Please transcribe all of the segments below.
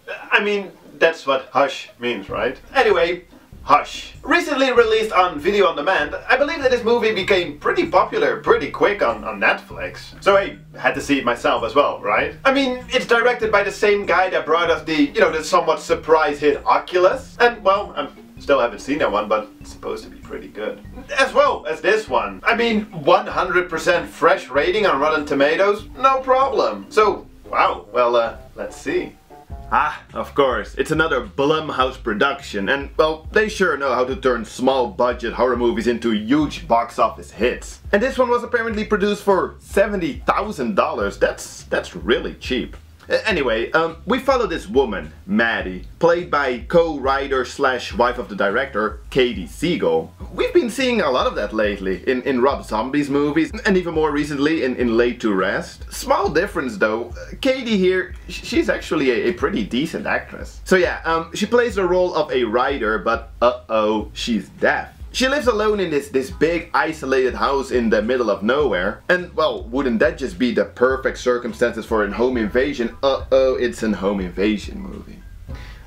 I mean, that's what Hush means, right? Anyway, Hush. Recently released on video on demand, I believe that this movie became pretty popular pretty quick on Netflix. So I had to see it myself as well, right? I mean, it's directed by the same guy that brought us the, the somewhat surprise hit Oculus. And, well, I still haven't seen that one, but it's supposed to be pretty good. As well as this one. I mean, 100% fresh rating on Rotten Tomatoes, no problem. So, wow, well, let's see. Ah, of course, it's another Blumhouse production, and well, they sure know how to turn small budget horror movies into huge box office hits. And this one was apparently produced for $70,000, that's really cheap. Anyway, we follow this woman, Maddie, played by co-writer slash wife of the director, Katie Siegel. We've been seeing a lot of that lately, in Rob Zombie's movies, and even more recently in Laid to Rest. Small difference though, Katie here, she's actually a pretty decent actress. So yeah, she plays the role of a writer, but uh-oh, she's deaf. She lives alone in this big isolated house in the middle of nowhere. And well, wouldn't that just be the perfect circumstances for a home invasion? Uh-oh, it's a home invasion movie.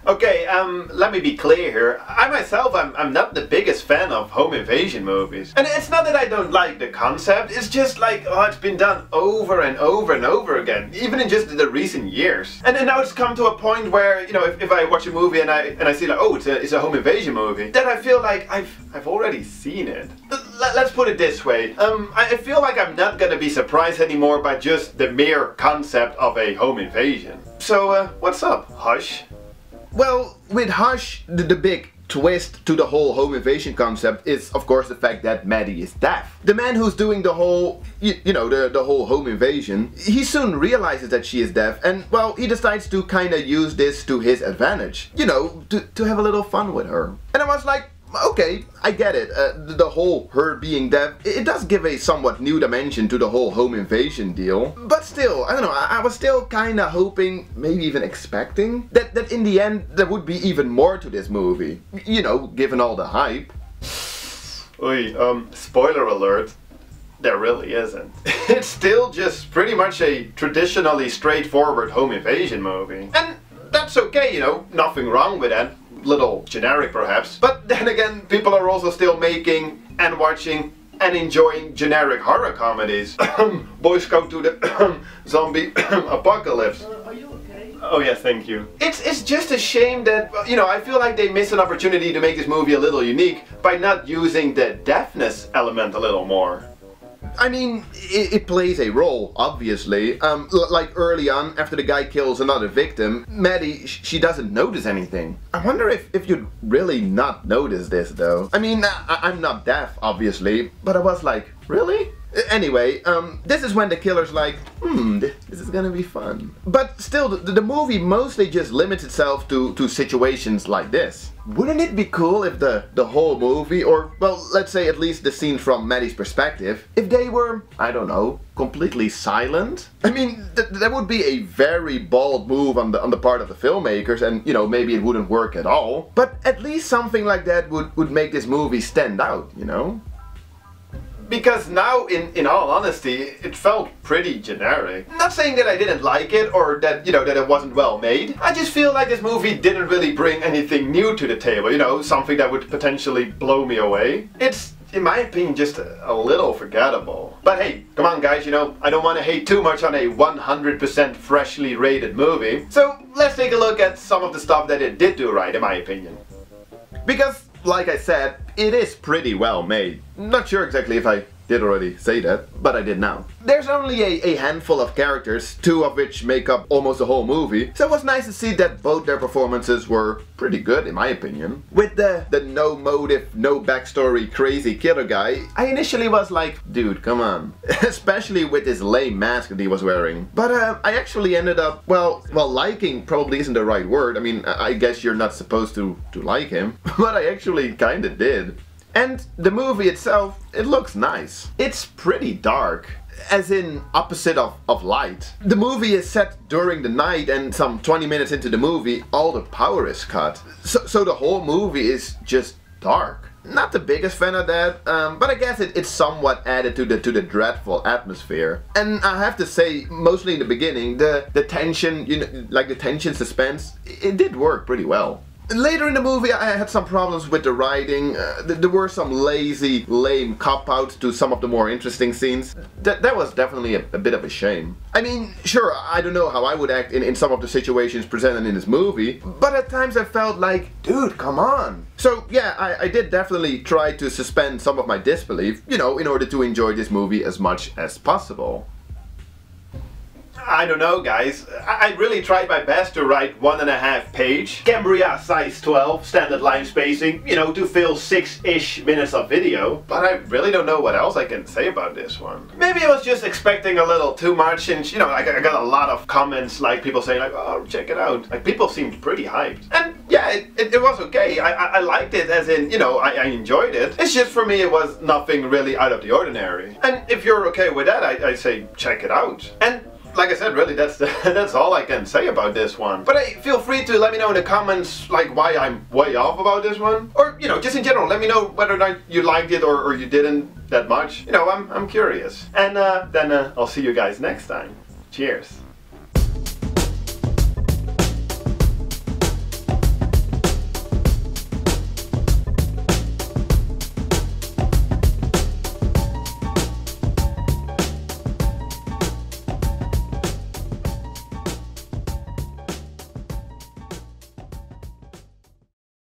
Okay, let me be clear here. I myself, I'm not the biggest fan of home invasion movies. And it's not that I don't like the concept, it's just like, oh, it's been done over and over and over again, even in just the recent years. And then now it's come to a point where, if I watch a movie and I see like, oh, it's a home invasion movie, then I feel like I've already seen it. Let's put it this way, I feel like I'm not gonna be surprised anymore by just the mere concept of a home invasion. So, what's up, Hush? Well, with Hush, the big twist to the whole home invasion concept is, of course, the fact that Maddie is deaf. The man who's doing the whole, the whole home invasion, he soon realizes that she is deaf, and, well, he decides to kinda use this to his advantage. To have a little fun with her. And I was like, okay, I get it. The whole her being deaf, it does give a somewhat new dimension to the whole home invasion deal. But still, I don't know, I was still kinda hoping, maybe even expecting, that in the end there would be even more to this movie. Given all the hype. Oy, spoiler alert. There really isn't. It's still just pretty much a traditionally straightforward home invasion movie. And that's okay, nothing wrong with that. Little generic perhaps, but then again, people are also still making and watching and enjoying generic horror comedies. Boy Scout to the zombie apocalypse. Are you okay? Oh yes, thank you. It's just a shame that, I feel like they missed an opportunity to make this movie a little unique by not using the deafness element a little more. I mean, it plays a role, obviously. Like early on, after the guy kills another victim, Maddie, she doesn't notice anything. I wonder if you'd really not notice this, though. I mean, I'm not deaf, obviously, but I was like, really? Anyway, this is when the killer's like, this is gonna be fun. But still, the movie mostly just limits itself to situations like this. Wouldn't it be cool if the whole movie, or, well, let's say at least the scene from Maddie's perspective, if they were, I don't know, completely silent? I mean, that would be a very bold move on the part of the filmmakers, and, maybe it wouldn't work at all. But at least something like that would make this movie stand out, Because now, in all honesty, it felt pretty generic. Not saying that I didn't like it, or that, that it wasn't well made. I just feel like this movie didn't really bring anything new to the table, something that would potentially blow me away. It's, in my opinion, just a little forgettable. But hey, come on guys, I don't want to hate too much on a 100% freshly rated movie. So, let's take a look at some of the stuff that it did do right, in my opinion. Because, like I said, it is pretty well made. Not sure exactly if I did already say that, but I did now. There's only a handful of characters, 2 of which make up almost the whole movie, so it was nice to see that both their performances were pretty good, in my opinion. With the no motive, no backstory crazy killer guy, I initially was like, dude, come on. Especially with this lame mask that he was wearing. But I actually ended up, well, liking probably isn't the right word. I mean, I guess you're not supposed to like him, but I actually kinda did. And the movie itself, it looks nice. It's pretty dark, as in opposite of light. The movie is set during the night, and some 20 minutes into the movie, all the power is cut. So the whole movie is just dark. Not the biggest fan of that, but I guess it's somewhat added to the dreadful atmosphere. And I have to say, mostly in the beginning, the tension, you know, like the tension suspense, it did work pretty well. Later in the movie I had some problems with the writing. There were some lazy, lame cop-outs to some of the more interesting scenes. That was definitely a bit of a shame. I mean, sure, I don't know how I would act in some of the situations presented in this movie, but at times I felt like, dude, come on. So yeah, I did definitely try to suspend some of my disbelief, you know, in order to enjoy this movie as much as possible. I don't know, guys. I really tried my best to write 1.5 page, Cambria size 12, standard line spacing, you know, to fill 6-ish minutes of video. But I really don't know what else I can say about this one. Maybe I was just expecting a little too much, and you know, I got a lot of comments, like people saying like, oh, check it out. Like, people seemed pretty hyped. And yeah, it was okay. I liked it, as in, you know, I enjoyed it. It's just, for me, it was nothing really out of the ordinary. And if you're okay with that, I say check it out. And like I said, really, that's all I can say about this one. But hey, feel free to let me know in the comments, like, why I'm way off about this one. Or, you know, just in general, let me know whether or not you liked it or you didn't that much. You know, I'm curious. And then I'll see you guys next time. Cheers.